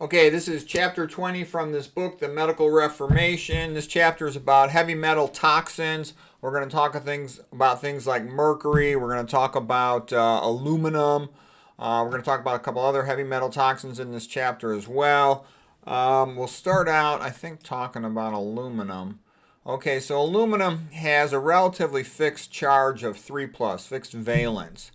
Okay, this is chapter 20 from this book, The Medical Reformation. This chapter is about heavy metal toxins. We're going to talk about things like mercury. We're going to talk about aluminum. We're going to talk about a couple other heavy metal toxins in this chapter as well. We'll start out, I think, talking about aluminum. Okay, so aluminum has a relatively fixed charge of 3 plus, fixed valence.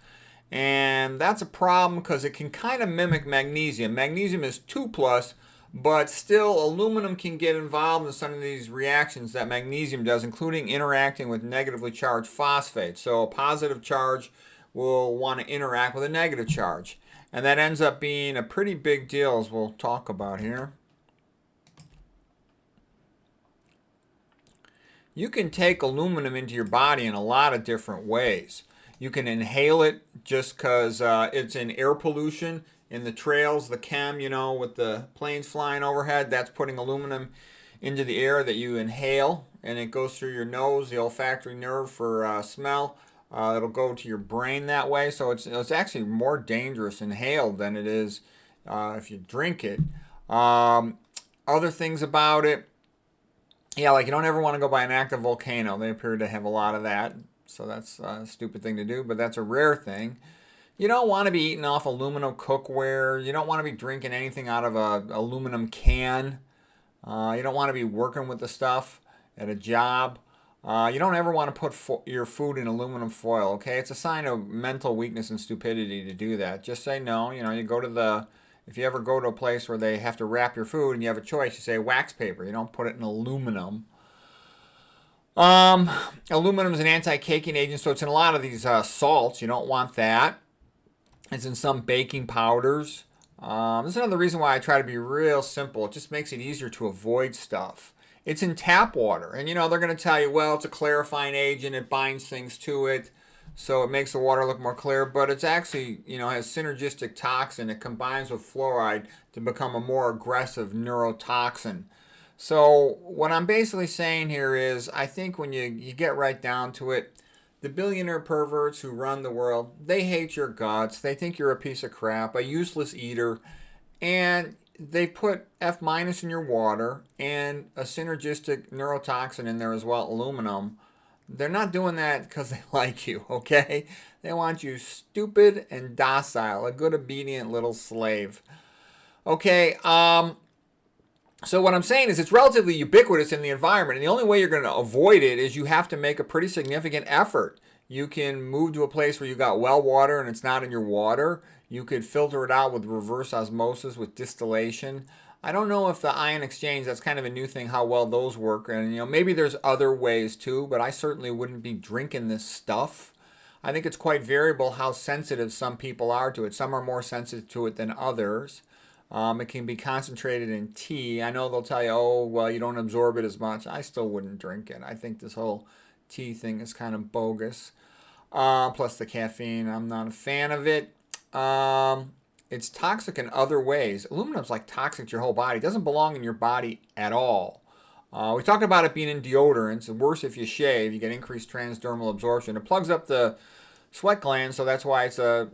And that's a problem because it can kind of mimic magnesium. Magnesium is 2 plus, but still aluminum can get involved in some of these reactions that magnesium does, including interacting with negatively charged phosphates. So a positive charge will want to interact with a negative charge. And that ends up being a pretty big deal, as we'll talk about here. You can take aluminum into your body in a lot of different ways. You can inhale it just because it's in air pollution in the trails, the chem, with the planes flying overhead. That's putting aluminum into the air that you inhale, and it goes through your nose, the olfactory nerve for smell. It'll go to your brain that way. So it's actually more dangerous inhaled than it is if you drink it. Other things about it, yeah, like you don't ever want to go by an active volcano. They appear to have a lot of that. So that's a stupid thing to do, but that's a rare thing. You don't want to be eating off aluminum cookware. You don't want to be drinking anything out of an aluminum can. You don't want to be working with the stuff at a job. You don't ever want to put your food in aluminum foil, okay? It's a sign of mental weakness and stupidity to do that. Just say no. You go to if you ever go to a place where they have to wrap your food and you have a choice, you say wax paper. You don't put it in aluminum. Aluminum is an anti-caking agent, so it's in a lot of these salts. You don't want that. It's in some baking powders. This is another reason why I try to be real simple. It just makes it easier to avoid stuff. It's in tap water, and they're going to tell you, well, it's a clarifying agent. It binds things to it, so it makes the water look more clear. But it's actually, has synergistic toxin. It combines with fluoride to become a more aggressive neurotoxin. So what I'm basically saying here is I think when you get right down to it, the billionaire perverts who run the world, they hate your guts. They think you're a piece of crap, a useless eater. And they put F minus in your water and a synergistic neurotoxin in there as well, aluminum. They're not doing that because they like you, okay? They want you stupid and docile, a good obedient little slave. Okay, so what I'm saying is it's relatively ubiquitous in the environment, and the only way you're going to avoid it is you have to make a pretty significant effort. You can move to a place where you got well water and it's not in your water. You could filter it out with reverse osmosis, with distillation. I don't know if the ion exchange, that's kind of a new thing, how well those work. And maybe there's other ways too, but I certainly wouldn't be drinking this stuff. I think it's quite variable how sensitive some people are to it. Some are more sensitive to it than others. It can be concentrated in tea. I know they'll tell you, oh, well, you don't absorb it as much. I still wouldn't drink it. I think this whole tea thing is kind of bogus. Plus the caffeine, I'm not a fan of it. It's toxic in other ways. Aluminum's like toxic to your whole body. It doesn't belong in your body at all. We talked about it being in deodorants. It's worse if you shave. You get increased transdermal absorption. It plugs up the sweat glands, so that's why it's a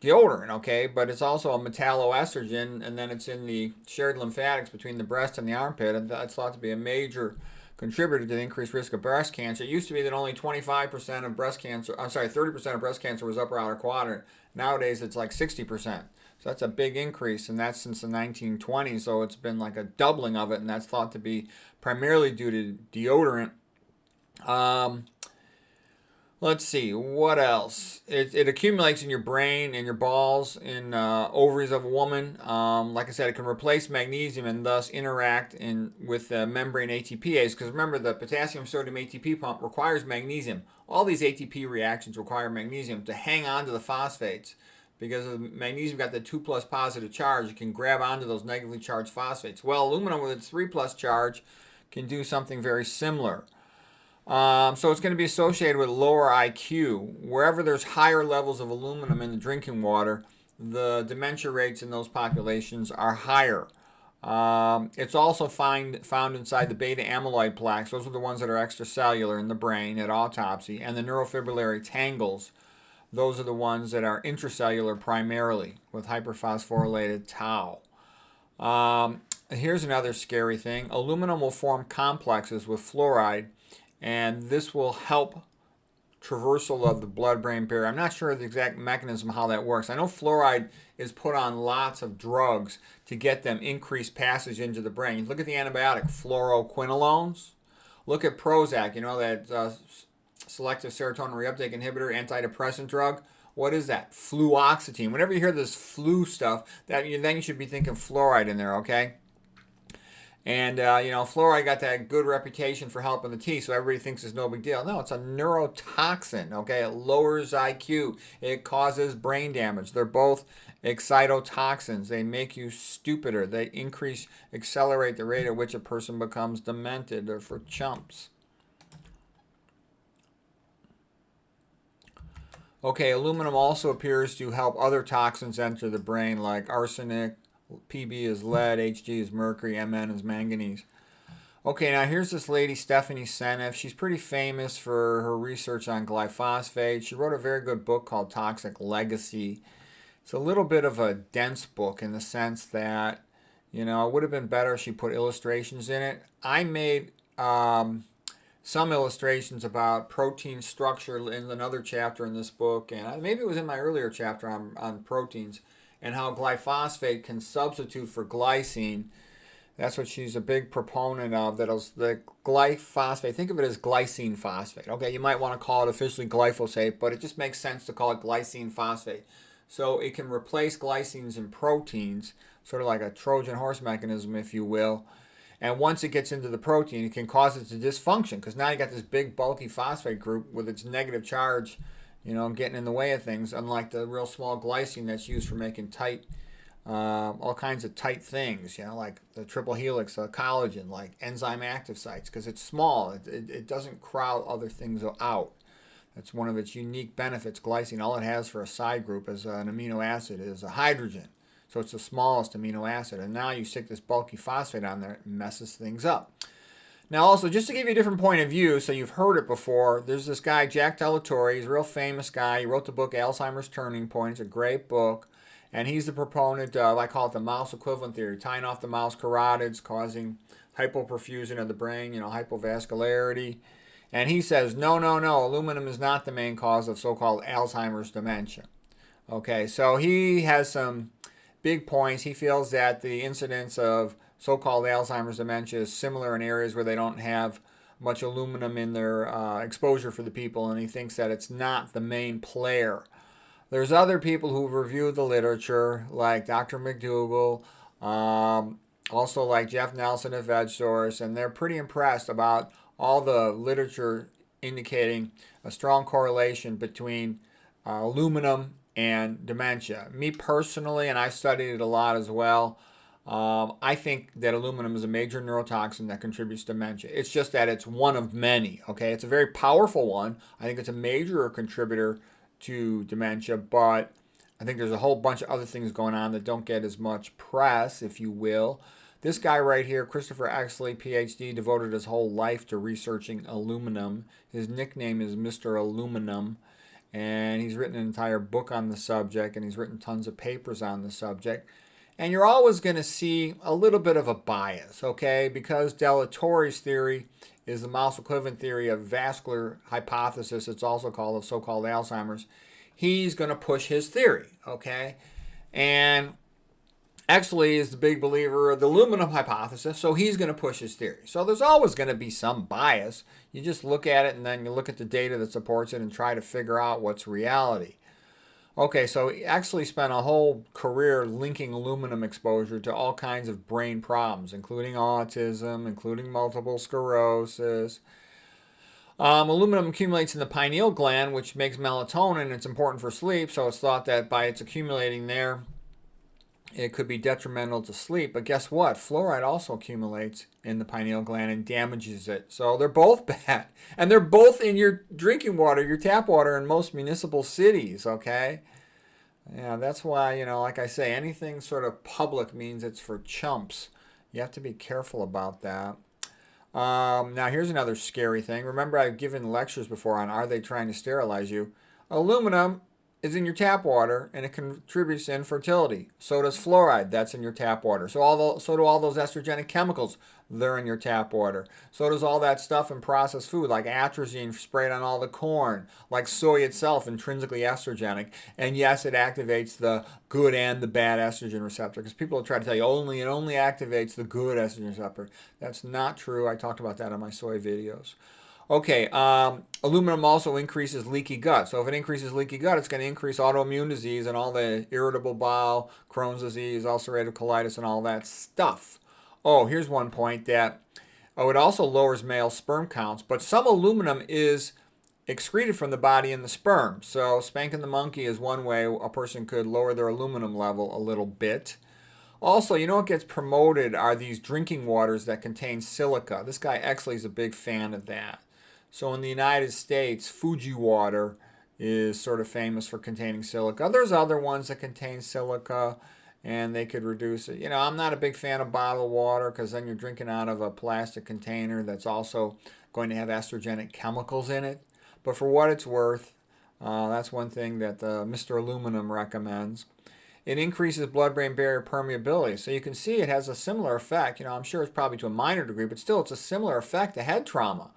deodorant, okay? But it's also a metalloestrogen, and then it's in the shared lymphatics between the breast and the armpit, and that's thought to be a major contributor to the increased risk of breast cancer. It used to be that only 25% of breast cancer, 30% of breast cancer was upper outer quadrant. Nowadays, it's like 60%. So that's a big increase, and that's since the 1920s, so it's been like a doubling of it, and that's thought to be primarily due to deodorant. Let's see, what else? It accumulates in your brain and your balls, in ovaries of a woman. Like I said, it can replace magnesium and thus interact with membrane ATPase. Because remember, the potassium sodium ATP pump requires magnesium. All these ATP reactions require magnesium to hang on to the phosphates. Because of magnesium got the 2 plus positive charge, it can grab onto those negatively charged phosphates. Well, aluminum with its 3 plus charge can do something very similar. So it's going to be associated with lower IQ. Wherever there's higher levels of aluminum in the drinking water, the dementia rates in those populations are higher. It's also found inside the beta amyloid plaques. Those are the ones that are extracellular in the brain at autopsy. And the neurofibrillary tangles. Those are the ones that are intracellular primarily with hyperphosphorylated tau. Here's another scary thing. Aluminum will form complexes with fluoride, and this will help traversal of the blood-brain barrier. I'm not sure the exact mechanism how that works. I know fluoride is put on lots of drugs to get them increased passage into the brain. You look at the antibiotic fluoroquinolones. Look at Prozac. You know that selective serotonin reuptake inhibitor, antidepressant drug. What is that? Fluoxetine. Whenever you hear this flu stuff, then you should be thinking fluoride in there. Okay. And, fluoride got that good reputation for helping the teeth, so everybody thinks it's no big deal. No, it's a neurotoxin, okay? It lowers IQ. It causes brain damage. They're both excitotoxins. They make you stupider. They accelerate the rate at which a person becomes demented. They're for chumps. Okay, aluminum also appears to help other toxins enter the brain, like arsenic. PB is lead, Hg is mercury, Mn is manganese. Okay, now here's this lady, Stephanie Seneff. She's pretty famous for her research on glyphosate. She wrote a very good book called Toxic Legacy. It's a little bit of a dense book in the sense that, it would have been better if she put illustrations in it. I made some illustrations about protein structure in another chapter in this book, and maybe it was in my earlier chapter on proteins, and how glyphosate can substitute for glycine. That's what she's a big proponent of. The glyphosate, think of it as glycine phosphate. Okay, you might want to call it officially glyphosate, but it just makes sense to call it glycine phosphate. So it can replace glycines in proteins, sort of like a Trojan horse mechanism, if you will. And once it gets into the protein, it can cause it to dysfunction, because now you got this big bulky phosphate group with its negative charge, getting in the way of things, unlike the real small glycine that's used for making tight, all kinds of tight things, like the triple helix, collagen, like enzyme active sites, because it's small. It doesn't crowd other things out. That's one of its unique benefits. Glycine, all it has for a side group as an amino acid is a hydrogen. So it's the smallest amino acid. And now you stick this bulky phosphate on there, it messes things up. Now also, just to give you a different point of view, so you've heard it before, there's this guy, Jack Delatorre. He's a real famous guy. He wrote the book Alzheimer's Turning Point. It's a great book. And he's the proponent of, I call it the mouse equivalent theory, tying off the mouse carotids, causing hypoperfusion of the brain, hypovascularity. And he says, no, aluminum is not the main cause of so-called Alzheimer's dementia. Okay, so he has some big points. He feels that the incidence of so-called Alzheimer's dementia is similar in areas where they don't have much aluminum in their exposure for the people, and he thinks that it's not the main player. There's other people who've reviewed the literature, like Dr. McDougall, also like Jeff Nelson at VegSource, and they're pretty impressed about all the literature indicating a strong correlation between aluminum and dementia. Me personally, and I've studied it a lot as well, I think that aluminum is a major neurotoxin that contributes to dementia. It's just that it's one of many, okay? It's a very powerful one. I think it's a major contributor to dementia, but I think there's a whole bunch of other things going on that don't get as much press, if you will. This guy right here, Christopher Exley, PhD, devoted his whole life to researching aluminum. His nickname is Mr. Aluminum, and he's written an entire book on the subject, and he's written tons of papers on the subject. And you're always going to see a little bit of a bias, okay? Because Delatorre's theory is the mouse equivalent theory of vascular hypothesis. It's also called the so-called Alzheimer's. He's going to push his theory, okay? And Exley is the big believer of the aluminum hypothesis, so he's going to push his theory. So there's always going to be some bias. You just look at it, and then you look at the data that supports it and try to figure out what's reality. Okay, so Exley spent a whole career linking aluminum exposure to all kinds of brain problems, including autism, including multiple sclerosis. Aluminum accumulates in the pineal gland, which makes melatonin. It's important for sleep, so it's thought that by its accumulating there, it could be detrimental to sleep. But guess what? Fluoride also accumulates in the pineal gland and damages it. So they're both bad. And they're both in your drinking water, your tap water in most municipal cities, okay? Yeah, that's why, like I say, anything sort of public means it's for chumps. You have to be careful about that. Now, here's another scary thing. Remember, I've given lectures before on are they trying to sterilize you? Aluminum is in your tap water, and it contributes to infertility. So does fluoride. That's in your tap water. So do all those estrogenic chemicals. They're in your tap water. So does all that stuff in processed food, like atrazine sprayed on all the corn, like soy itself, intrinsically estrogenic. And yes, it activates the good and the bad estrogen receptor. Because people will try to tell you it only activates the good estrogen receptor. That's not true. I talked about that on my soy videos. Okay, aluminum also increases leaky gut. So if it increases leaky gut, it's going to increase autoimmune disease and all the irritable bowel, Crohn's disease, ulcerative colitis, and all that stuff. Oh, here's one point that, it also lowers male sperm counts, but some aluminum is excreted from the body in the sperm. So spanking the monkey is one way a person could lower their aluminum level a little bit. Also, what gets promoted are these drinking waters that contain silica. This guy Exley is a big fan of that. So in the United States, Fuji water is sort of famous for containing silica. There's other ones that contain silica, and they could reduce it. I'm not a big fan of bottled water because then you're drinking out of a plastic container that's also going to have estrogenic chemicals in it. But for what it's worth, that's one thing that Mr. Aluminum recommends. It increases blood-brain barrier permeability. So you can see it has a similar effect. I'm sure it's probably to a minor degree, but still it's a similar effect to head trauma.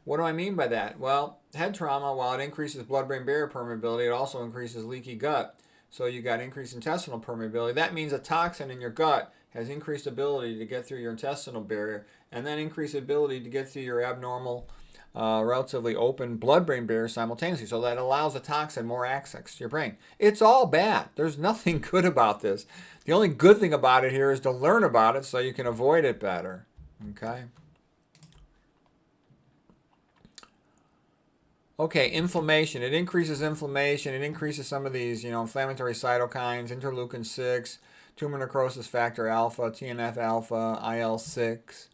What do I mean by that? Well, head trauma, while it increases blood-brain barrier permeability, it also increases leaky gut. So you got increased intestinal permeability. That means a toxin in your gut has increased ability to get through your intestinal barrier, and then increased ability to get through your abnormal, relatively open blood-brain barrier simultaneously. So that allows the toxin more access to your brain. It's all bad. There's nothing good about this. The only good thing about it here is to learn about it so you can avoid it better. Okay? Okay, inflammation. It increases inflammation. It increases some of these, inflammatory cytokines, interleukin 6, tumor necrosis factor alpha, TNF alpha, IL-6.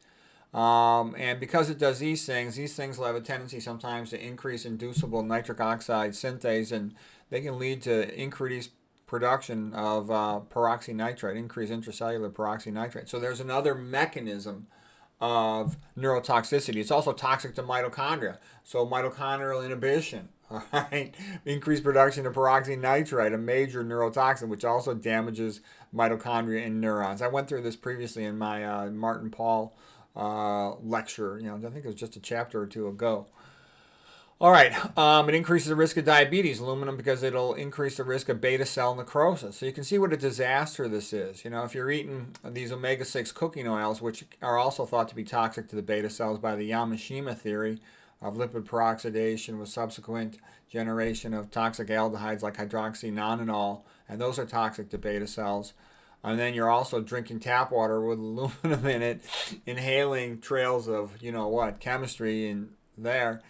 And because it does these things will have a tendency sometimes to increase inducible nitric oxide synthase, and they can lead to increased production of peroxynitrite, increased intracellular peroxynitrite. So there's another mechanism of neurotoxicity. It's also toxic to mitochondria. So mitochondrial inhibition, all right, increased production of peroxynitrite, a major neurotoxin, which also damages mitochondria and neurons. I went through this previously in my Martin Paul lecture. I think it was just a chapter or two ago. All right, it increases the risk of diabetes, aluminum, because it'll increase the risk of beta cell necrosis. So you can see what a disaster this is. If you're eating these omega-6 cooking oils, which are also thought to be toxic to the beta cells by the Yamashita theory of lipid peroxidation with subsequent generation of toxic aldehydes like hydroxynonenal, and those are toxic to beta cells. And then you're also drinking tap water with aluminum in it, inhaling trails of, chemistry in there.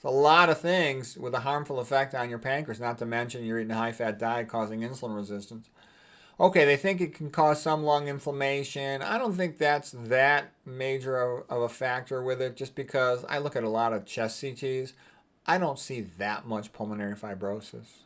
A lot of things with a harmful effect on your pancreas, not to mention you're eating a high-fat diet causing insulin resistance. Okay, they think it can cause some lung inflammation. I don't think that's that major of a factor with it, just because I look at a lot of chest CTs. I don't see that much pulmonary fibrosis.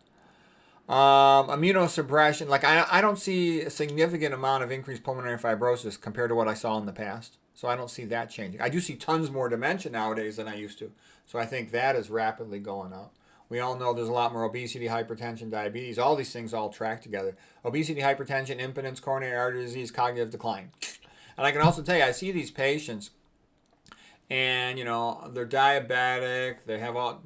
Immunosuppression, I don't see a significant amount of increased pulmonary fibrosis compared to what I saw in the past. So I don't see that changing. I do see tons more dementia nowadays than I used to. So I think that is rapidly going up. We all know there's a lot more obesity, hypertension, diabetes. All these things all track together. Obesity, hypertension, impotence, coronary artery disease, cognitive decline. And I can also tell you, I see these patients and, they're diabetic. They have all,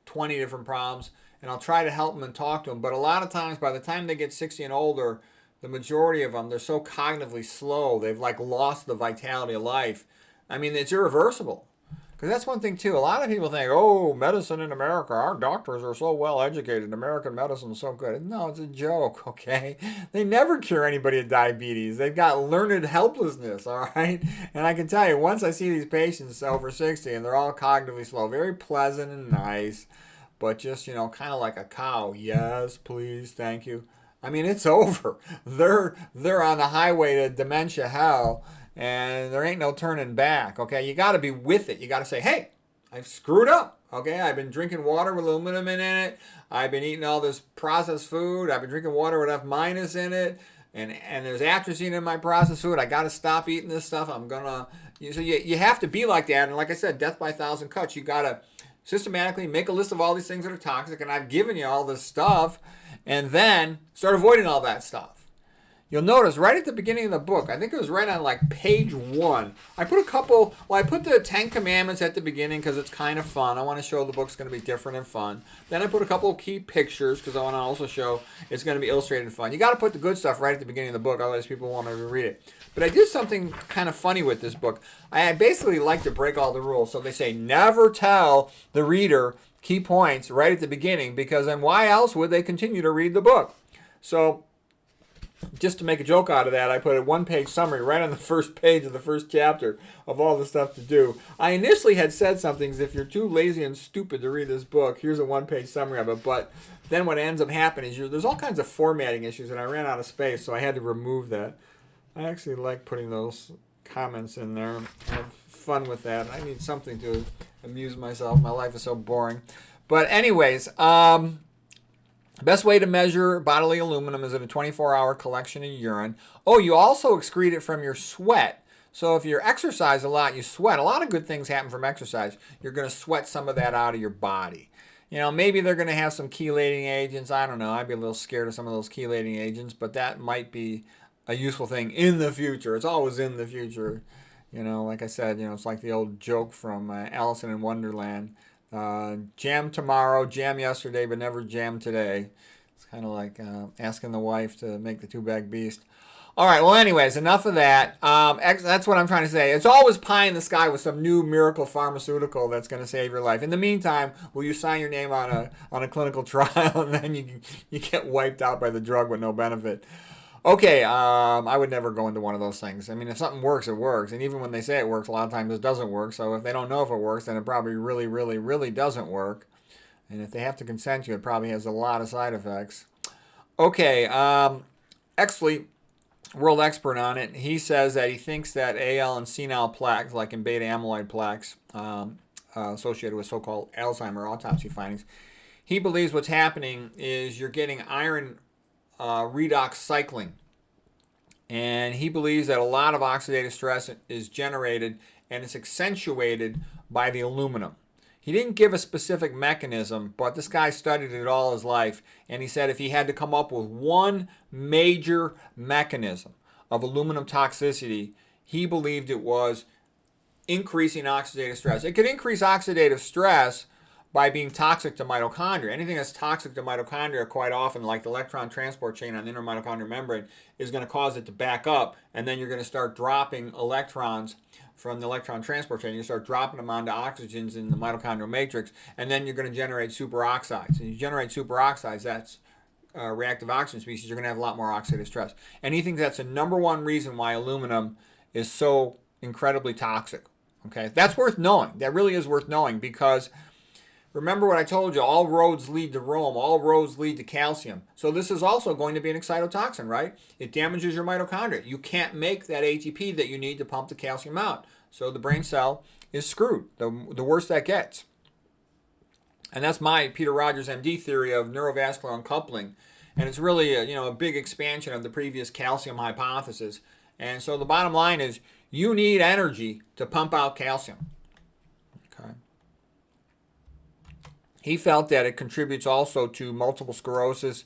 20 different problems. And I'll try to help them and talk to them. But a lot of times, by the time they get 60 and older, the majority of them, they're so cognitively slow. They've lost the vitality of life. I mean, it's irreversible. Because that's one thing, too. A lot of people think, medicine in America, our doctors are so well educated. American medicine is so good. No, it's a joke, okay? They never cure anybody with diabetes. They've got learned helplessness, all right? And I can tell you, once I see these patients over 60 and they're all cognitively slow, very pleasant and nice, but just, kind of like a cow. Yes, please, thank you. I mean, it's over. They're on the highway to dementia hell, and there ain't no turning back, okay? You got to be with it. You got to say, hey, I've screwed up, okay? I've been drinking water with aluminum in it. I've been eating all this processed food. I've been drinking water with F- in it, and there's atrazine in my processed food. I got to stop eating this stuff. I'm going to... So you have to be like that, and like I said, death by 1,000 cuts. You got to systematically make a list of all these things that are toxic, and I've given you all this stuff, and then start avoiding all that stuff. You'll notice right at the beginning of the book, I think it was right on like page 1, I put the 10 Commandments at the beginning because it's kind of fun. I want to show the book's going to be different and fun. Then I put a couple of key pictures because I want to also show it's going to be illustrated and fun. You got to put the good stuff right at the beginning of the book, otherwise people won't ever read it. But I did something kind of funny with this book. I basically like to break all the rules. So they say never tell the reader key points right at the beginning, because then why else would they continue to read the book? So just to make a joke out of that, I put a one-page summary right on the first page of the first chapter of all the stuff to do. I initially had said something as if you're too lazy and stupid to read this book, here's a one-page summary of it. But then what ends up happening is there's all kinds of formatting issues, and I ran out of space, so I had to remove that. I actually like putting those comments in there. I have fun with that. I need something to amuse myself. My life is so boring. But anyways, best way to measure bodily aluminum is in a 24-hour collection of urine. Oh, you also excrete it from your sweat. So if you exercise a lot, you sweat. A lot of good things happen from exercise. You're going to sweat some of that out of your body. You know, maybe they're going to have some chelating agents. I don't know. I'd be a little scared of some of those chelating agents, but that might be a useful thing in the future. It's always in the future. You know, like I said, you know, it's like the old joke from Alice in Wonderland. Jam tomorrow, jam yesterday, but never jam today. It's kind of like asking the wife to make the two-bag beast. All right, well, anyways, enough of that. That's what I'm trying to say. It's always pie in the sky with some new miracle pharmaceutical that's going to save your life. In the meantime, will you sign your name on a clinical trial and then you get wiped out by the drug with no benefit? Okay, I would never go into one of those things. I mean, if something works, it works. And even when they say it works, a lot of times it doesn't work. So if they don't know if it works, then it probably really, really, really doesn't work. And if they have to consent you, it probably has a lot of side effects. Okay, Exley, world expert on it, he says that he thinks that AL and senile plaques, like in beta amyloid plaques, associated with so-called Alzheimer autopsy findings, he believes what's happening is you're getting iron redox cycling, and he believes that a lot of oxidative stress is generated and it's accentuated by the aluminum. He didn't give a specific mechanism, but this guy studied it all his life, and he said if he had to come up with one major mechanism of aluminum toxicity, he believed it was increasing oxidative stress. It could increase oxidative stress by being toxic to mitochondria. Anything that's toxic to mitochondria, quite often, like the electron transport chain on the inner mitochondrial membrane, is going to cause it to back up, and then you're going to start dropping electrons from the electron transport chain. You start dropping them onto oxygens in the mitochondrial matrix, and then you're going to generate superoxides. And you generate superoxides, that's reactive oxygen species, you're going to have a lot more oxidative stress. And he thinks that's the number one reason why aluminum is so incredibly toxic. Okay, that's worth knowing. That really is worth knowing, because remember what I told you, all roads lead to Rome, all roads lead to calcium. So this is also going to be an excitotoxin, right? It damages your mitochondria. You can't make that ATP that you need to pump the calcium out. So the brain cell is screwed, the worse that gets. And that's my Peter Rogers, MD theory of neurovascular uncoupling. And it's really a big expansion of the previous calcium hypothesis. And so the bottom line is you need energy to pump out calcium. Okay. He felt that it contributes also to multiple sclerosis,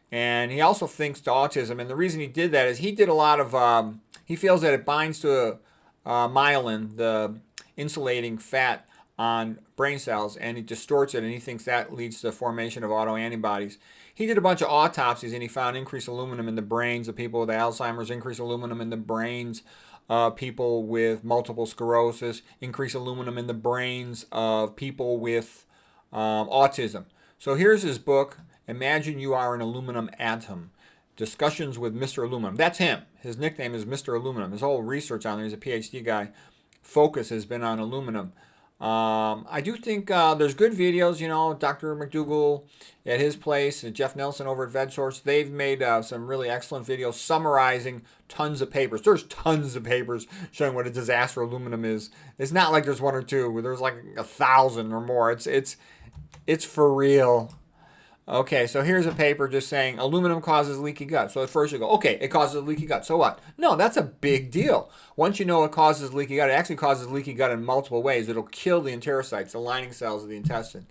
and he also thinks to autism. And the reason he did that is he did a lot of, he feels that it binds to myelin, the insulating fat on brain cells, and it distorts it, and he thinks that leads to the formation of autoantibodies. He did a bunch of autopsies, and he found increased aluminum in the brains of people with Alzheimer's, increased aluminum in the brains of people with multiple sclerosis, increased aluminum in the brains of people with autism. So here's his book, Imagine You Are an Aluminum Atom. Discussions with Mr. Aluminum. That's him. His nickname is Mr. Aluminum. His whole research on there, he's a PhD guy. Focus has been on aluminum. I do think there's good videos, Dr. McDougall at his place, and Jeff Nelson over at VegSource. They've made some really excellent videos summarizing tons of papers. There's tons of papers showing what a disaster aluminum is. It's not like there's one or two. There's like 1,000 or more. It's for real. Okay, so here's a paper just saying aluminum causes leaky gut. So at first you go, okay, it causes leaky gut. So what? No, that's a big deal. Once you know it causes leaky gut, it actually causes leaky gut in multiple ways. It'll kill the enterocytes, the lining cells of the intestine.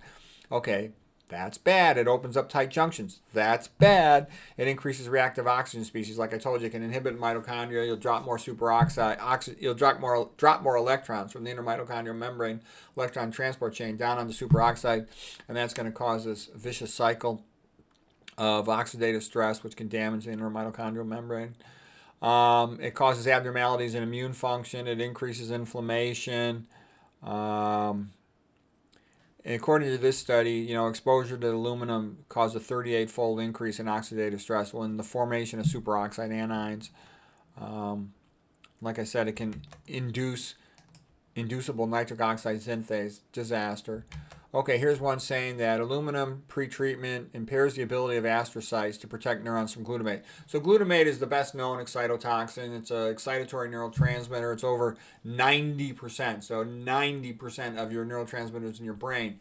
Okay, That's bad. It opens up tight junctions. That's bad. It increases reactive oxygen species. Like I told you, it can inhibit mitochondria. You'll drop more superoxide. You'll drop more electrons from the inner mitochondrial membrane, electron transport chain down onto superoxide, and that's going to cause this vicious cycle of oxidative stress, which can damage the inner mitochondrial membrane. It causes abnormalities in immune function. It increases inflammation. And according to this study, exposure to aluminum caused a 38-fold increase in oxidative stress when the formation of superoxide anions. Like I said, it can inducible nitric oxide synthase, disaster. Okay, here's one saying that aluminum pretreatment impairs the ability of astrocytes to protect neurons from glutamate. So glutamate is the best known excitotoxin. It's an excitatory neurotransmitter. It's over 90%. So 90% of your neurotransmitters in your brain.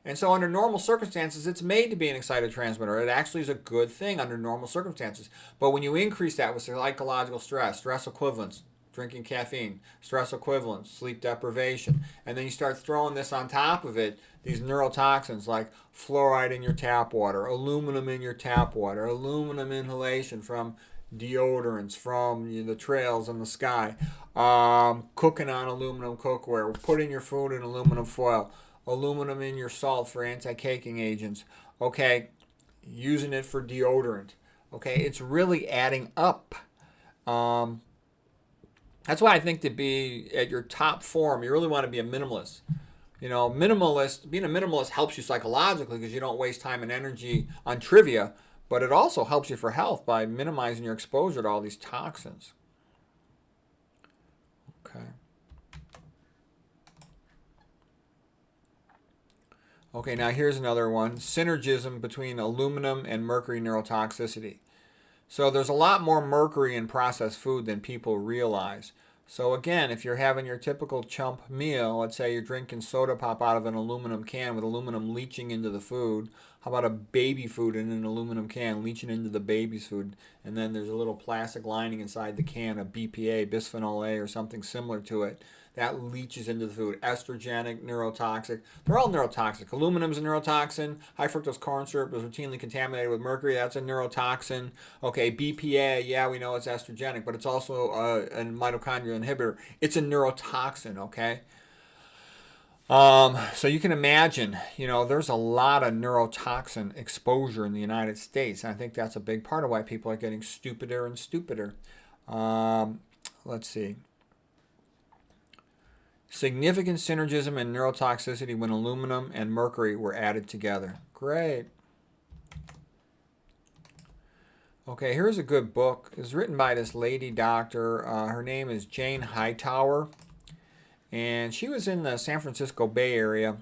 And so under normal circumstances, it's made to be an excitotransmitter. It actually is a good thing under normal circumstances. But when you increase that with psychological stress equivalents, drinking caffeine, stress equivalents, sleep deprivation, and then you start throwing this on top of it, these neurotoxins like fluoride in your tap water, aluminum in your tap water, aluminum inhalation from deodorants, from the trails in the sky, cooking on aluminum cookware, putting your food in aluminum foil, aluminum in your salt for anti-caking agents, okay, using it for deodorant, okay, it's really adding up. That's why I think to be at your top form, you really want to be a minimalist. Being a minimalist helps you psychologically because you don't waste time and energy on trivia, but it also helps you for health by minimizing your exposure to all these toxins. Okay. Okay, now here's another one. Synergism between aluminum and mercury neurotoxicity. So there's a lot more mercury in processed food than people realize. So again, if you're having your typical chump meal, let's say you're drinking soda pop out of an aluminum can with aluminum leaching into the food. How about a baby food in an aluminum can leaching into the baby's food? And then there's a little plastic lining inside the can of BPA, bisphenol A, or something similar to it. That leaches into the food. Estrogenic, neurotoxic. They're all neurotoxic. Aluminum's a neurotoxin. High fructose corn syrup is routinely contaminated with mercury. That's a neurotoxin. Okay, BPA, yeah, we know it's estrogenic, but it's also a mitochondrial inhibitor. It's a neurotoxin, okay? So you can imagine, there's a lot of neurotoxin exposure in the United States. And I think that's a big part of why people are getting stupider and stupider. Let's see. Significant synergism and neurotoxicity when aluminum and mercury were added together. Great. Okay, here's a good book. It's written by this lady doctor. Her name is Jane Hightower. And she was in the San Francisco Bay Area.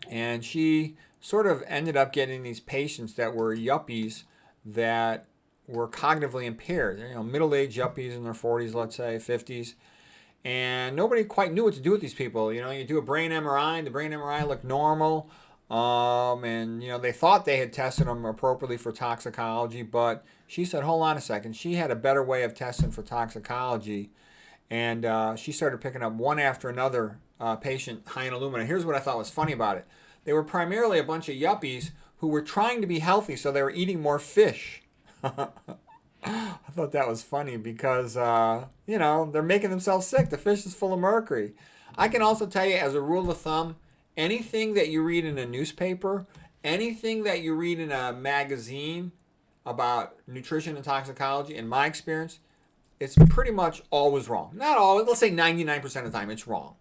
And she sort of ended up getting these patients that were yuppies that were cognitively impaired. Middle-aged yuppies in their 40s, let's say, 50s. And nobody quite knew what to do with these people. You do a brain MRI, and the brain MRI looked normal. And they thought they had tested them appropriately for toxicology, but she said, hold on a second. She had a better way of testing for toxicology. And she started picking up one after another patient high in alumina. Here's what I thought was funny about it. They were primarily a bunch of yuppies who were trying to be healthy, so they were eating more fish. I thought that was funny because, they're making themselves sick. The fish is full of mercury. I can also tell you, as a rule of thumb, anything that you read in a newspaper, anything that you read in a magazine about nutrition and toxicology, in my experience, it's pretty much always wrong. Not always. Let's say 99% of the time it's wrong.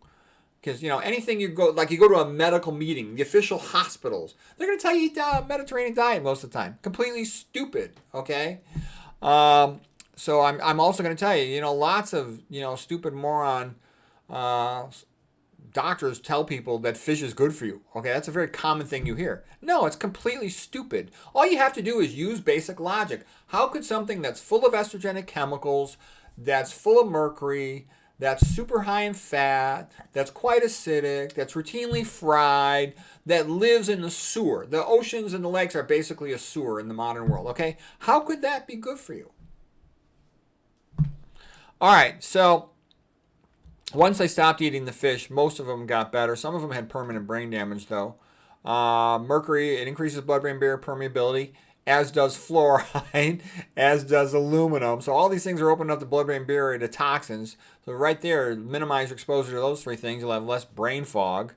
Because, anything you go to a medical meeting, the official hospitals, they're going to tell you eat a Mediterranean diet most of the time. Completely stupid, okay? So I'm also going to tell you, lots of, stupid moron doctors tell people that fish is good for you. Okay, that's a very common thing you hear. No, it's completely stupid. All you have to do is use basic logic. How could something that's full of estrogenic chemicals, that's full of mercury, that's super high in fat, that's quite acidic, that's routinely fried, that lives in the sewer. The oceans and the lakes are basically a sewer in the modern world, okay? How could that be good for you? All right, so once they stopped eating the fish, most of them got better. Some of them had permanent brain damage, though. Mercury, it increases blood-brain barrier permeability, as does fluoride, as does aluminum. So all these things are opening up the blood-brain barrier to toxins. So right there, minimize your exposure to those three things. You'll have less brain fog.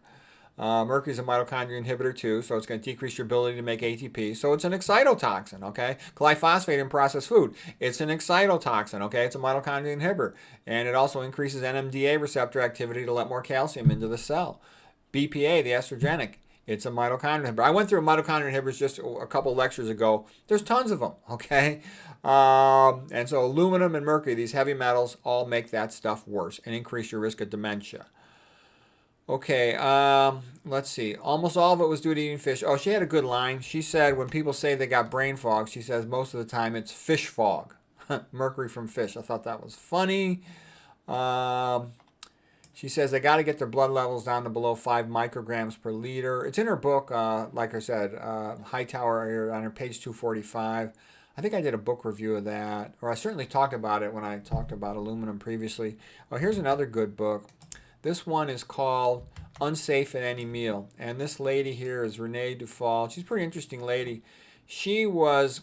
Mercury is a mitochondria inhibitor too, so it's going to decrease your ability to make ATP. So it's an excitotoxin, okay? Glyphosate in processed food, it's an excitotoxin, okay? It's a mitochondria inhibitor. And it also increases NMDA receptor activity to let more calcium into the cell. BPA, the estrogenic, it's a mitochondria inhibitor. I went through mitochondria inhibitors just a couple lectures ago. There's tons of them, okay? And so aluminum and mercury, these heavy metals, all make that stuff worse and increase your risk of dementia. Okay, let's see. Almost all of it was due to eating fish. Oh, she had a good line. She said when people say they got brain fog, she says most of the time it's fish fog. Mercury from fish. I thought that was funny. She says they got to get their blood levels down to below 5 micrograms per liter. It's in her book, like I said, Hightower, on her page 245. I think I did a book review of that, or I certainly talked about it when I talked about aluminum previously. Oh, here's another good book. This one is called Unsafe at Any Meal. And this lady here is Renee Dufall. She's a pretty interesting lady. She was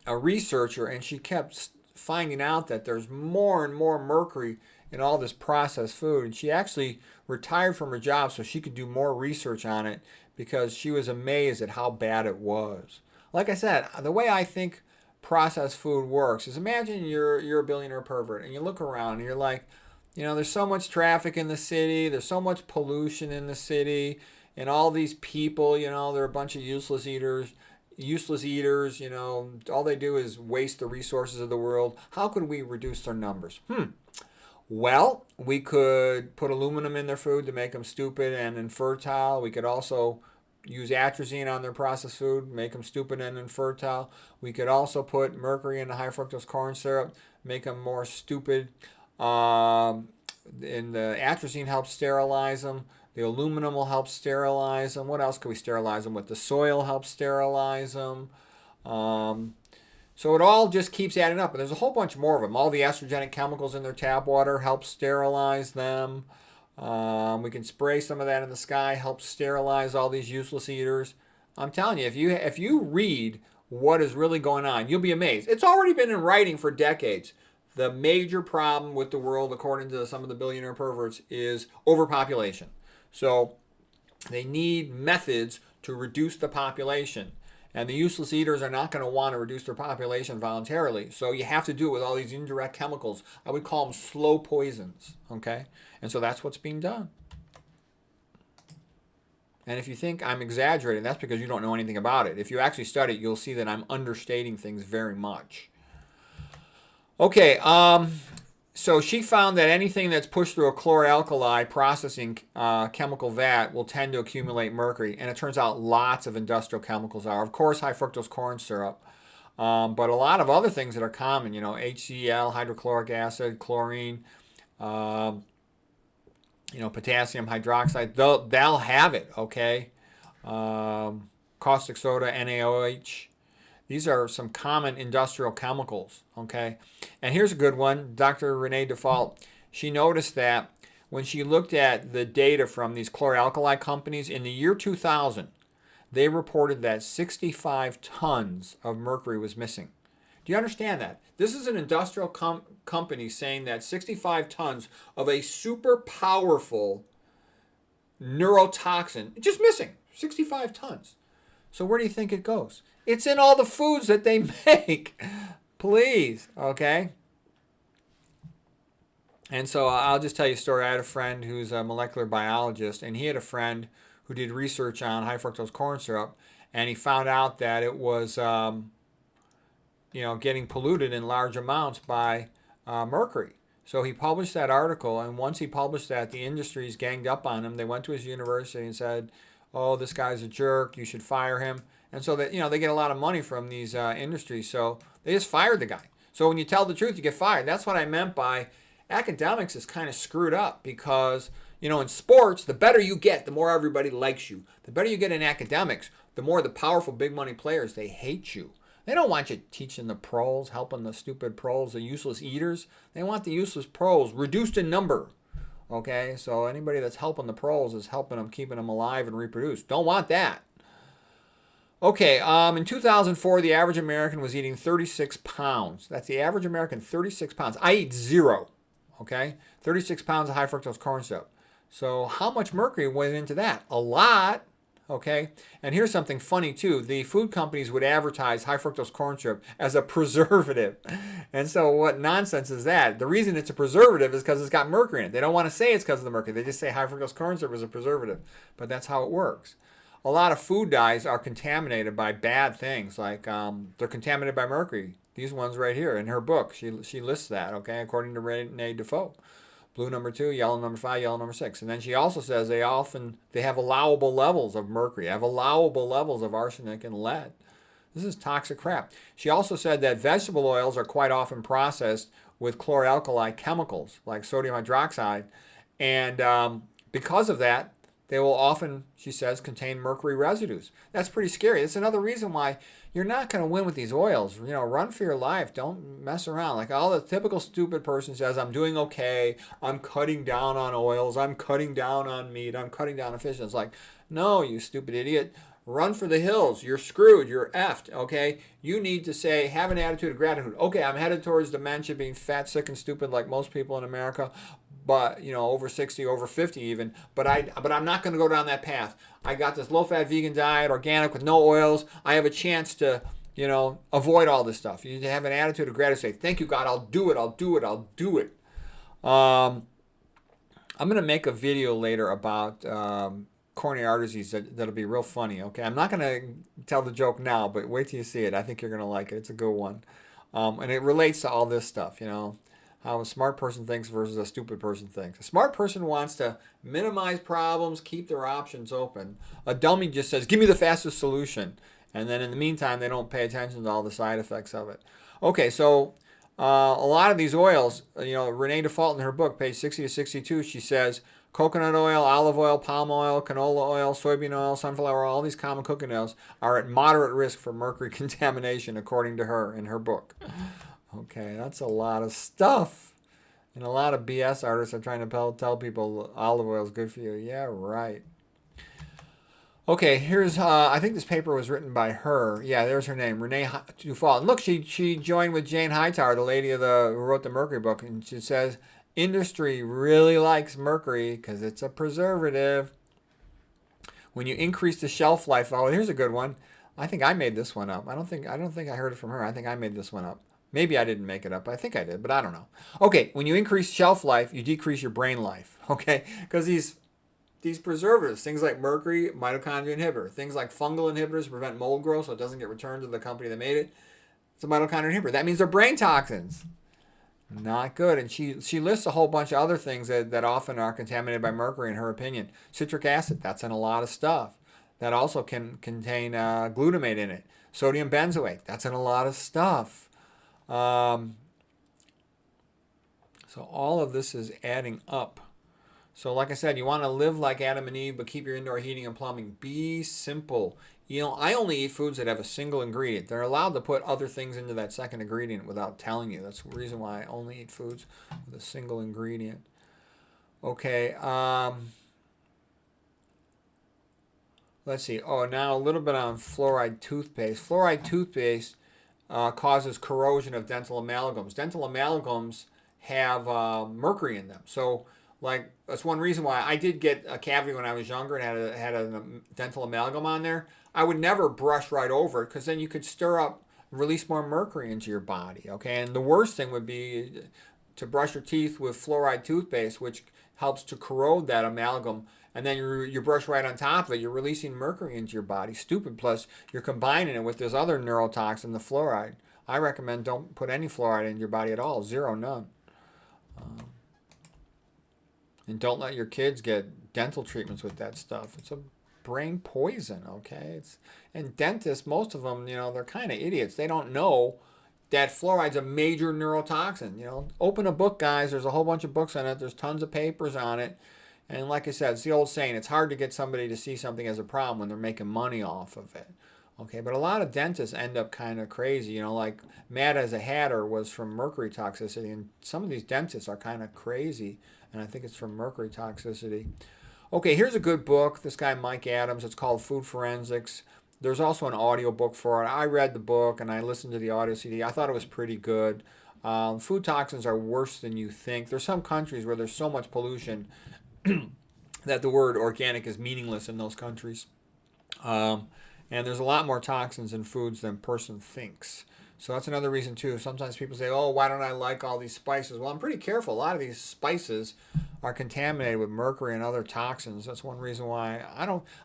a researcher, and she kept finding out that there's more and more mercury in all this processed food. And she actually retired from her job so she could do more research on it because she was amazed at how bad it was. Like I said, the way I think processed food works is imagine you're a billionaire pervert and you look around and you're like, you know, there's so much traffic in the city, there's so much pollution in the city, and all these people, you know, they're a bunch of useless eaters, you know, all they do is waste the resources of the world. How could we reduce their numbers? Well, we could put aluminum in their food to make them stupid and infertile. We could also use atrazine on their processed food, make them stupid and infertile. We could also put mercury in the high fructose corn syrup, make them more stupid. And the atrazine helps sterilize them. The aluminum will help sterilize them. What else can we sterilize them with? The soil helps sterilize them. So it all just keeps adding up. And there's a whole bunch more of them. All the estrogenic chemicals in their tap water help sterilize them. We can spray some of that in the sky, help sterilize all these useless eaters. I'm telling you, if you read what is really going on, you'll be amazed. It's already been in writing for decades. The major problem with the world, according to some of the billionaire perverts, is overpopulation. So they need methods to reduce the population. And the useless eaters are not going to want to reduce their population voluntarily. So you have to do it with all these indirect chemicals. I would call them slow poisons. Okay? And so that's what's being done. And if you think I'm exaggerating, that's because you don't know anything about it. If you actually study it, you'll see that I'm understating things very much. Okay, so she found that anything that's pushed through a chloralkali processing chemical vat will tend to accumulate mercury. And it turns out lots of industrial chemicals are. Of course, high fructose corn syrup. But a lot of other things that are common, you know, HCl, hydrochloric acid, chlorine, you know, potassium hydroxide, they'll have it, okay? Caustic soda, NaOH. These are some common industrial chemicals, okay? And here's a good one. Dr. Renee Dufall, she noticed that when she looked at the data from these chloralkali companies in the year 2000, they reported that 65 tons of mercury was missing. Do you understand that? This is an industrial company saying that 65 tons of a super powerful neurotoxin, just missing, 65 tons. So where do you think it goes? It's in all the foods that they make. Please, okay? And so I'll just tell you a story. I had a friend who's a molecular biologist, and he had a friend who did research on high fructose corn syrup, and he found out that it was, getting polluted in large amounts by mercury. So he published that article, and once he published that, the industries ganged up on him. They went to his university and said, "Oh, this guy's a jerk. You should fire him." And so that, they get a lot of money from these industries, so they just fired the guy. So when you tell the truth, you get fired. That's what I meant by academics is kind of screwed up because, in sports, the better you get, the more everybody likes you. The better you get in academics, the more the powerful big money players, they hate you. They don't want you teaching the pros, helping the stupid pros, the useless eaters. They want the useless pros reduced in number. Okay, so anybody that's helping the pros is helping them, keeping them alive and reproduce. Don't want that. Okay, in 2004, the average American was eating 36 pounds. That's the average American, 36 pounds. I eat zero, okay? 36 pounds of high fructose corn syrup. So how much mercury went into that? A lot, okay? And here's something funny, too. The food companies would advertise high fructose corn syrup as a preservative. And so what nonsense is that? The reason it's a preservative is because it's got mercury in it. They don't want to say it's because of the mercury. They just say high fructose corn syrup is a preservative. But that's how it works. A lot of food dyes are contaminated by bad things, like they're contaminated by mercury. These ones right here in her book, she lists that, okay, according to Renee Defoe. Blue number 2, yellow number 5, yellow number 6. And then she also says they have allowable levels of mercury, have allowable levels of arsenic and lead. This is toxic crap. She also said that vegetable oils are quite often processed with chloralkali chemicals like sodium hydroxide, and because of that, they will often, she says, contain mercury residues. That's pretty scary. That's another reason why you're not going to win with these oils. You know, run for your life. Don't mess around. Like all the typical stupid person says, I'm doing okay. I'm cutting down on oils. I'm cutting down on meat. I'm cutting down on fish. And it's like, no, you stupid idiot. Run for the hills. You're screwed. You're effed. Okay? You need to say, have an attitude of gratitude. Okay, I'm headed towards dementia, being fat, sick, and stupid like most people in America. But you know, over 60, over 50 even. But I'm not going to go down that path. I got this low-fat vegan diet, organic with no oils. I have a chance to, you know, avoid all this stuff. You need to have an attitude of gratitude. Say, thank you, God. I'll do it. I'll do it. I'll do it. I'm going to make a video later about coronary artery disease that'll be real funny. Okay, I'm not going to tell the joke now, but wait till you see it. I think you're going to like it. It's a good one, and it relates to all this stuff. You know, how a smart person thinks versus a stupid person thinks. A smart person wants to minimize problems, keep their options open. A dummy just says, give me the fastest solution. And then in the meantime, they don't pay attention to all the side effects of it. Okay, so a lot of these oils, you know, Renee Default in her book, page 60 to 62, she says, coconut oil, olive oil, palm oil, canola oil, soybean oil, sunflower oil, all these common cooking oils are at moderate risk for mercury contamination, according to her in her book. Okay, that's a lot of stuff. And a lot of BS artists are trying to tell people olive oil is good for you. Yeah, right. Okay, here's, I think this paper was written by her. Yeah, there's her name, Renee Dufault. And look, she joined with Jane Hightower, the lady who wrote the Mercury book. And she says, industry really likes mercury because it's a preservative. When you increase the shelf life, oh, here's a good one. I think I made this one up. I don't think I heard it from her. I think I made this one up. Maybe I didn't make it up. I think I did, but I don't know. Okay, when you increase shelf life, you decrease your brain life. Okay, because these preservatives, things like mercury, mitochondria inhibitor, things like fungal inhibitors prevent mold growth so it doesn't get returned to the company that made it. It's a mitochondria inhibitor. That means they're brain toxins. Not good. And she lists a whole bunch of other things that often are contaminated by mercury in her opinion. Citric acid, that's in a lot of stuff. That also can contain glutamate in it. Sodium benzoate, that's in a lot of stuff. So all of this is adding up. So like I said, you want to live like Adam and Eve, but keep your indoor heating and plumbing. Be simple. You know, I only eat foods that have a single ingredient. They're allowed to put other things into that second ingredient without telling you. That's the reason why I only eat foods with a single ingredient. Okay. Let's see. Oh, now a little bit on fluoride toothpaste. Fluoride toothpaste causes corrosion of dental amalgams. Dental amalgams have mercury in them. So, like, that's one reason why I did get a cavity when I was younger and had a dental amalgam on there. I would never brush right over it because then you could stir up, release more mercury into your body. Okay, and the worst thing would be to brush your teeth with fluoride toothpaste, which helps to corrode that amalgam. And then you brush right on top of it, you're releasing mercury into your body. Stupid. Plus, you're combining it with this other neurotoxin, the fluoride. I recommend don't put any fluoride in your body at all. Zero, none. And don't let your kids get dental treatments with that stuff. It's a brain poison, okay? And dentists, most of them, you know, they're kind of idiots. They don't know that fluoride's a major neurotoxin. You know, open a book, guys. There's a whole bunch of books on it. There's tons of papers on it. And like I said, it's the old saying, it's hard to get somebody to see something as a problem when they're making money off of it. Okay, but a lot of dentists end up kind of crazy. You know, like Mad as a Hatter was from mercury toxicity, and some of these dentists are kind of crazy and I think it's from Mercury toxicity. Okay, here's a good book. This guy, Mike Adams. It's called Food Forensics. There's also an audio book for it. I read the book and I listened to the audio CD. I thought it was pretty good. Food toxins are worse than you think. There's some countries where there's so much pollution that the word organic is meaningless in those countries. And there's a lot more toxins in foods than person thinks. So that's another reason too. Sometimes people say, "Oh, why don't I like all these spices?" Well, I'm pretty careful. A lot of these spices are contaminated with mercury and other toxins. That's one reason why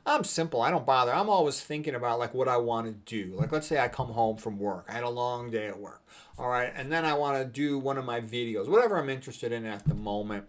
I'm simple. I don't bother. I'm always thinking about like what I want to do. Like let's say I come home from work. I had a long day at work. All right, and then I want to do one of my videos, whatever I'm interested in at the moment.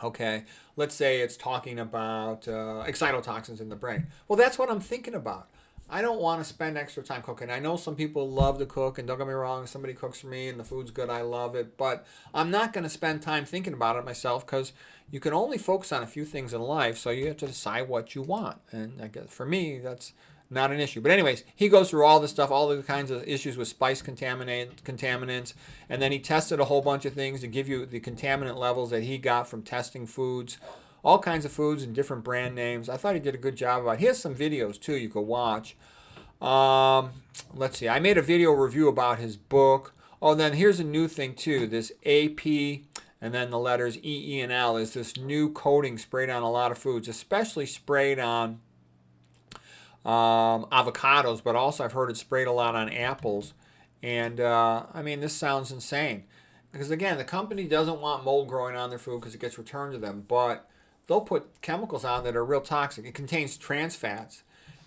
Okay, let's say it's talking about excitotoxins in the brain. Well, that's what I'm thinking about. I don't want to spend extra time cooking. I know some people love to cook, and don't get me wrong, if somebody cooks for me and the food's good, I love it. But I'm not going to spend time thinking about it myself because you can only focus on a few things in life, so you have to decide what you want. And I guess for me, that's not an issue. But anyways, he goes through all this stuff, all the kinds of issues with spice contaminants, and then he tested a whole bunch of things to give you the contaminant levels that he got from testing foods, all kinds of foods and different brand names. I thought he did a good job about it. He has some videos too you could watch. Let's see. I made a video review about his book. Oh, then here's a new thing too. This AP and then the letters E, E, and L is this new coating sprayed on a lot of foods, especially sprayed on avocados, but also I've heard it sprayed a lot on apples. And I mean, this sounds insane. Because again, the company doesn't want mold growing on their food because it gets returned to them, but they'll put chemicals on that are real toxic. It contains trans fats.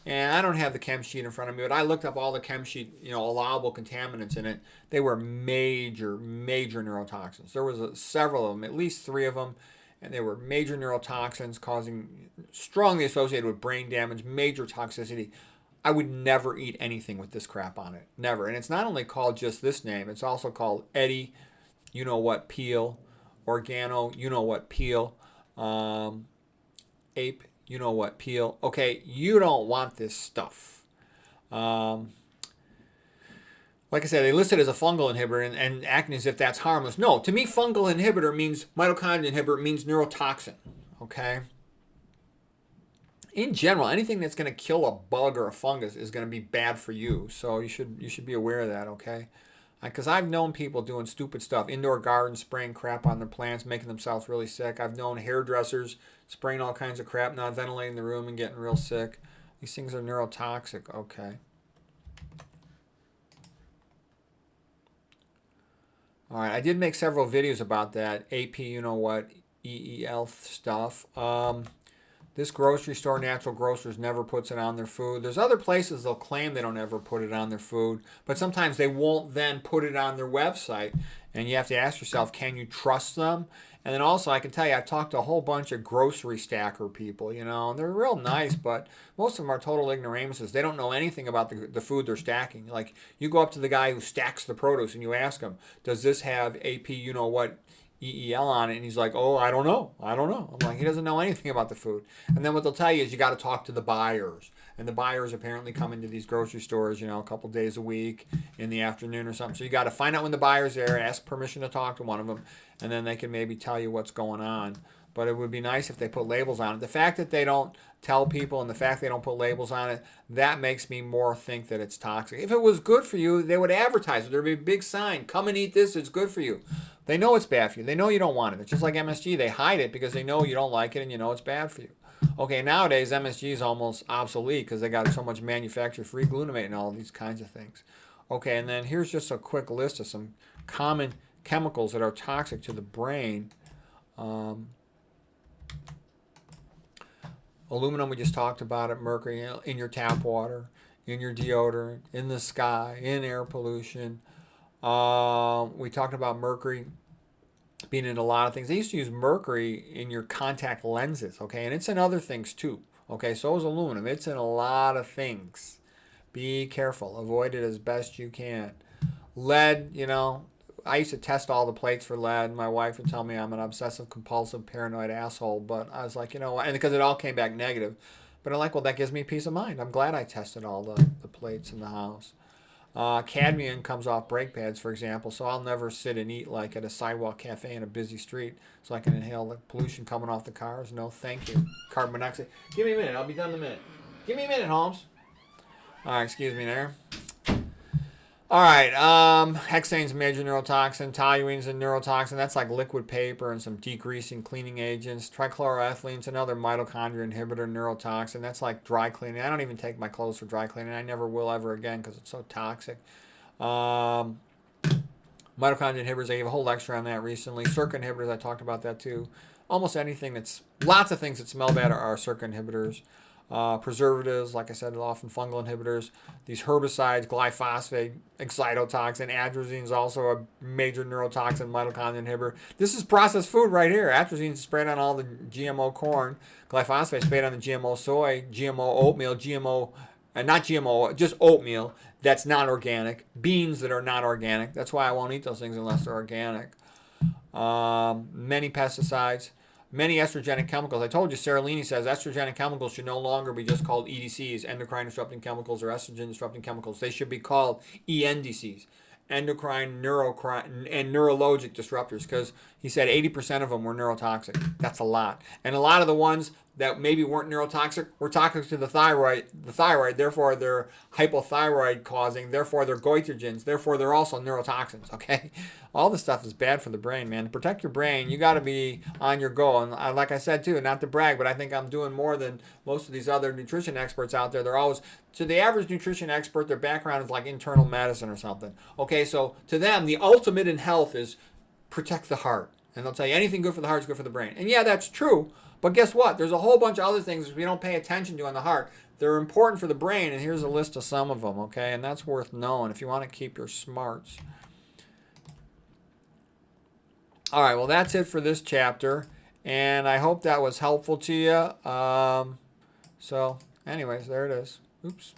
And I don't have the chem sheet in front of me, but I looked up all the chem sheet, allowable contaminants in it. They were major, major neurotoxins. There was several of them, at least 3 of them, and they were major neurotoxins strongly associated with brain damage, major toxicity. I would never eat anything with this crap on it, never. And it's not only called just this name, it's also called Eddie, peel, Organo, peel, Ape, peel. Okay, you don't want this stuff. Like I said, they list it as a fungal inhibitor and acting as if that's harmless. No, to me, fungal inhibitor means mitochondria inhibitor means neurotoxin. Okay. In general, anything that's going to kill a bug or a fungus is going to be bad for you. So you should be aware of that. Okay. Because I've known people doing stupid stuff, indoor gardens, spraying crap on their plants, making themselves really sick. I've known hairdressers spraying all kinds of crap, not ventilating the room and getting real sick. These things are neurotoxic. Okay. All right, I did make several videos about that AP, EEL stuff. This grocery store, Natural Grocers, never puts it on their food. There's other places they'll claim they don't ever put it on their food, but sometimes they won't then put it on their website. And you have to ask yourself, can you trust them? And then also, I can tell you, I talked to a whole bunch of grocery stacker people, and they're real nice, but most of them are total ignoramuses. They don't know anything about the food they're stacking. Like, you go up to the guy who stacks the produce and you ask him, does this have AP, EEL on it, and he's like, oh, I don't know. I'm like, he doesn't know anything about the food. And then what they'll tell you is you got to talk to the buyers. And the buyers apparently come into these grocery stores, a couple days a week in the afternoon or something. So you got to find out when the buyer's there, ask permission to talk to one of them, and then they can maybe tell you what's going on. But it would be nice if they put labels on it. The fact that they don't tell people and the fact they don't put labels on it, that makes me more think that it's toxic. If it was good for you, they would advertise it. There'd be a big sign, come and eat this, it's good for you. They know it's bad for you. They know you don't want it. It's just like MSG. They hide it because they know you don't like it and you know it's bad for you. Okay, nowadays MSG is almost obsolete because they got so much manufactured free glutamate and all these kinds of things. Okay, and then here's just a quick list of some common chemicals that are toxic to the brain. Aluminum, we just talked about it. Mercury in your tap water, in your deodorant, in the sky, in air pollution. We talked about mercury being in a lot of things. They used to use mercury in your contact lenses, okay? And it's in other things too, okay? So is aluminum. It's in a lot of things. Be careful. Avoid it as best you can. Lead, I used to test all the plates for lead. My wife would tell me I'm an obsessive, compulsive, paranoid asshole, but I was like, and because it all came back negative. But I'm like, well, that gives me peace of mind. I'm glad I tested all the plates in the house. Cadmium comes off brake pads, for example, so I'll never sit and eat like at a sidewalk cafe in a busy street so I can inhale the pollution coming off the cars. No, thank you. Carbon monoxide. Give me a minute. I'll be done in a minute. Give me a minute, Holmes. All right, excuse me there. All right, hexane's a major neurotoxin. Toluene's a neurotoxin. That's like liquid paper and some degreasing cleaning agents. Trichloroethylene's another mitochondria inhibitor neurotoxin. That's like dry cleaning. I don't even take my clothes for dry cleaning. I never will ever again because it's so toxic. Mitochondria inhibitors, I gave a whole lecture on that recently. Circuit inhibitors, I talked about that too. Almost anything lots of things that smell bad are circuit inhibitors. Preservatives, like I said, often fungal inhibitors. These herbicides, glyphosate, excitotoxin, atrazine is also a major neurotoxin, mitochondria inhibitor. This is processed food right here. Atrazine is sprayed on all the GMO corn. Glyphosate is sprayed on the GMO soy, GMO oatmeal, not GMO, just oatmeal that's not organic. Beans that are not organic. That's why I won't eat those things unless they're organic. Many pesticides. Many estrogenic chemicals. I told you, Seralini says estrogenic chemicals should no longer be just called EDCs, endocrine disrupting chemicals, or estrogen disrupting chemicals. They should be called ENDCs, endocrine, neurocrine, and neurologic disruptors, because he said 80% of them were neurotoxic. That's a lot. And a lot of the ones that maybe weren't neurotoxic were toxic to the thyroid, therefore they're hypothyroid causing, therefore they're goitrogens, therefore they're also neurotoxins, okay? All this stuff is bad for the brain, man. To protect your brain, you got to be on your go. And like I said, too, not to brag, but I think I'm doing more than most of these other nutrition experts out there. They're always, to the average nutrition expert, their background is like internal medicine or something. Okay, so to them, the ultimate in health is protect the heart. And they'll tell you anything good for the heart is good for the brain. And yeah, that's true. But guess what? There's a whole bunch of other things we don't pay attention to on the heart. They're important for the brain, and here's a list of some of them, okay? And that's worth knowing if you want to keep your smarts. All right, well, that's it for this chapter, and I hope that was helpful to you. So, anyways, there it is. Oops.